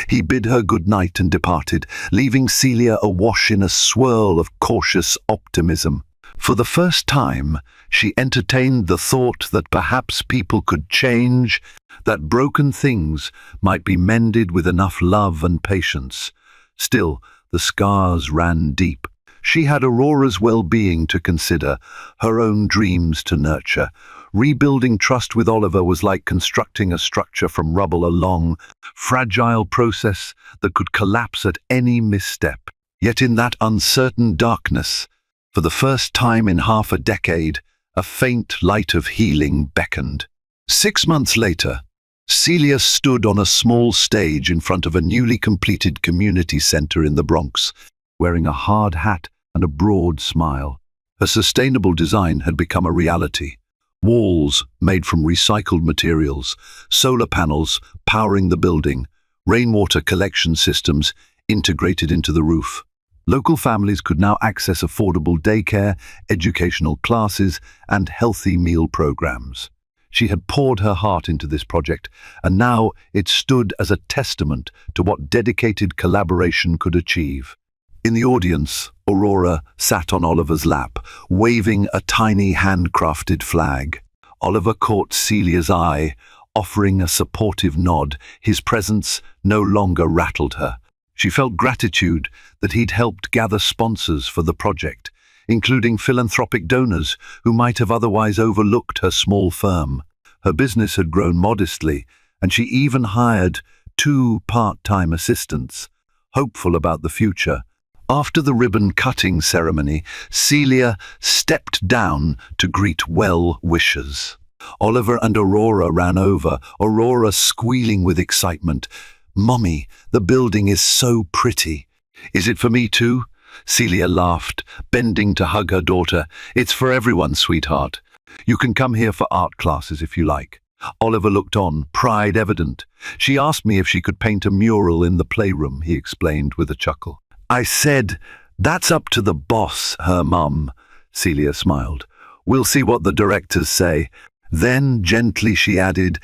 He bid her good night and departed, leaving Celia awash in a swirl of cautious optimism. For the first time, she entertained the thought that perhaps people could change, that broken things might be mended with enough love and patience. Still, the scars ran deep. She had Aurora's well-being to consider, her own dreams to nurture. Rebuilding trust with Oliver was like constructing a structure from rubble, a long, fragile process that could collapse at any misstep. Yet in that uncertain darkness, for the first time in half a decade, a faint light of healing beckoned. 6 months later, Celia stood on a small stage in front of a newly completed community center in the Bronx, wearing a hard hat and a broad smile. Her sustainable design had become a reality. Walls made from recycled materials, solar panels powering the building, rainwater collection systems integrated into the roof. Local families could now access affordable daycare, educational classes, and healthy meal programs. She had poured her heart into this project, and now it stood as a testament to what dedicated collaboration could achieve. In the audience, Aurora sat on Oliver's lap, waving a tiny handcrafted flag. Oliver caught Celia's eye, offering a supportive nod. His presence no longer rattled her. She felt gratitude that he'd helped gather sponsors for the project, including philanthropic donors who might have otherwise overlooked her small firm. Her business had grown modestly, and she even hired 2 part-time assistants, hopeful about the future. After the ribbon-cutting ceremony, Celia stepped down to greet well-wishers. Oliver and Aurora ran over, Aurora squealing with excitement. "Mommy, the building is so pretty." "Is it for me too?" Celia laughed, bending to hug her daughter. "It's for everyone, sweetheart. You can come here for art classes if you like." Oliver looked on, pride evident. "She asked me if she could paint a mural in the playroom," he explained with a chuckle. "I said, that's up to the boss, her mum," Celia smiled. "We'll see what the directors say." Then, gently, she added,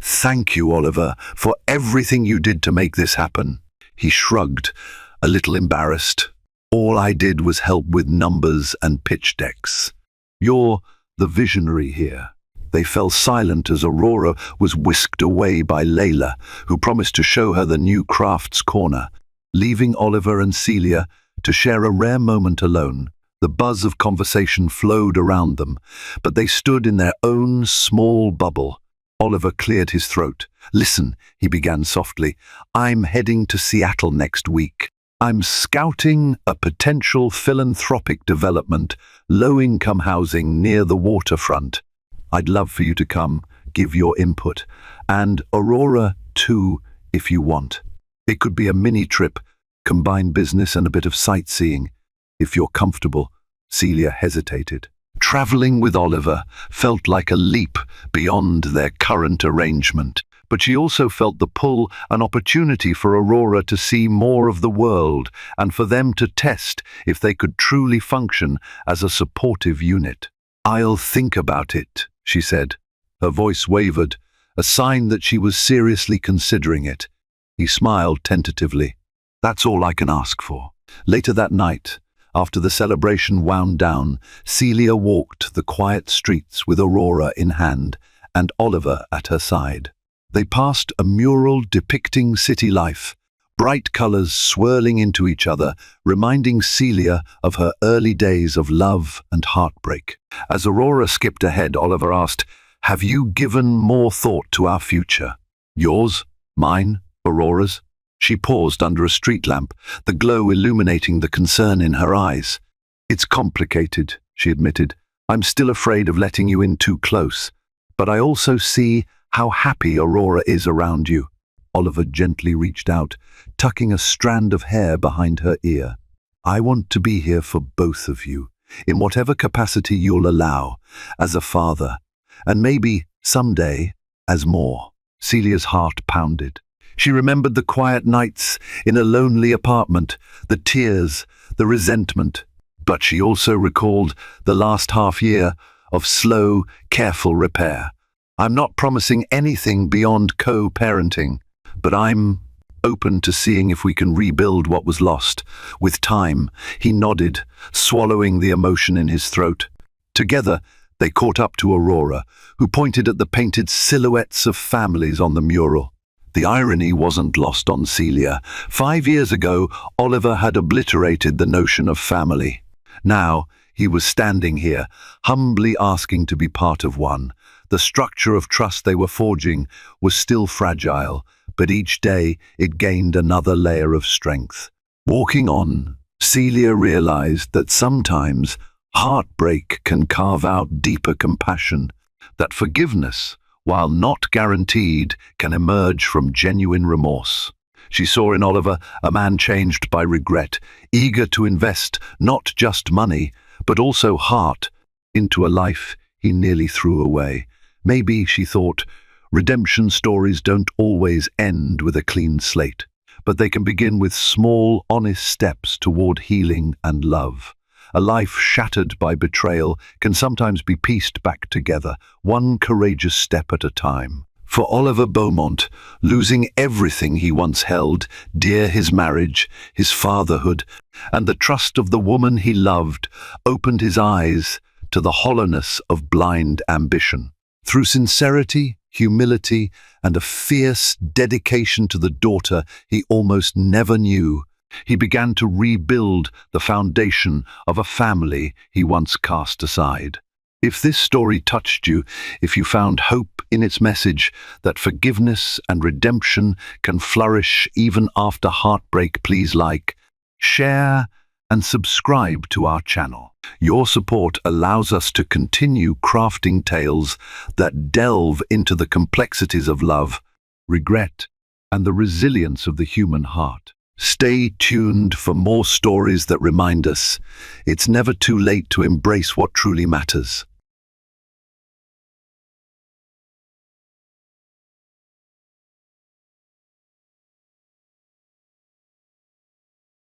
"Thank you, Oliver, for everything you did to make this happen." He shrugged, a little embarrassed. "All I did was help with numbers and pitch decks. You're the visionary here." They fell silent as Aurora was whisked away by Layla, who promised to show her the new crafts corner. Leaving Oliver and Celia to share a rare moment alone, the buzz of conversation flowed around them, but they stood in their own small bubble. Oliver cleared his throat. "Listen," he began softly, "I'm heading to Seattle next week. I'm scouting a potential philanthropic development, low-income housing near the waterfront. I'd love for you to come, give your input, and Aurora too, if you want. It could be a mini-trip, combine business and a bit of sightseeing. If you're comfortable." Celia hesitated. Traveling with Oliver felt like a leap beyond their current arrangement, but she also felt the pull, an opportunity for Aurora to see more of the world and for them to test if they could truly function as a supportive unit. "I'll think about it," she said. Her voice wavered, a sign that she was seriously considering it. He smiled tentatively. "That's all I can ask for." Later that night, after the celebration wound down, Celia walked the quiet streets with Aurora in hand and Oliver at her side. They passed a mural depicting city life, bright colors swirling into each other, reminding Celia of her early days of love and heartbreak. As Aurora skipped ahead, Oliver asked, "Have you given more thought to our future?" "Yours? Mine? Aurora's?" She paused under a street lamp, the glow illuminating the concern in her eyes. "It's complicated," she admitted. "I'm still afraid of letting you in too close. But I also see how happy Aurora is around you." Oliver gently reached out, tucking a strand of hair behind her ear. "I want to be here for both of you, in whatever capacity you'll allow, as a father, and maybe, someday, as more." Celia's heart pounded. She remembered the quiet nights in a lonely apartment, the tears, the resentment. But she also recalled the last half year of slow, careful repair. "I'm not promising anything beyond co-parenting, but I'm open to seeing if we can rebuild what was lost. With time," he nodded, swallowing the emotion in his throat. Together, they caught up to Aurora, who pointed at the painted silhouettes of families on the mural. The irony wasn't lost on Celia. 5 years ago, Oliver had obliterated the notion of family. Now, he was standing here, humbly asking to be part of one. The structure of trust they were forging was still fragile, but each day it gained another layer of strength. Walking on, Celia realized that sometimes heartbreak can carve out deeper compassion, that forgiveness, while not guaranteed, can emerge from genuine remorse. She saw in Oliver a man changed by regret, eager to invest not just money, but also heart, into a life he nearly threw away. Maybe, she thought, redemption stories don't always end with a clean slate, but they can begin with small, honest steps toward healing and love. A life shattered by betrayal can sometimes be pieced back together, one courageous step at a time. For Oliver Beaumont, losing everything he once held, dear, his marriage, his fatherhood, and the trust of the woman he loved, opened his eyes to the hollowness of blind ambition. Through sincerity, humility, and a fierce dedication to the daughter he almost never knew, he began to rebuild the foundation of a family he once cast aside. If this story touched you, if you found hope in its message that forgiveness and redemption can flourish even after heartbreak, please like, share, and subscribe to our channel. Your support allows us to continue crafting tales that delve into the complexities of love, regret, and the resilience of the human heart. Stay tuned for more stories that remind us it's never too late to embrace what truly matters.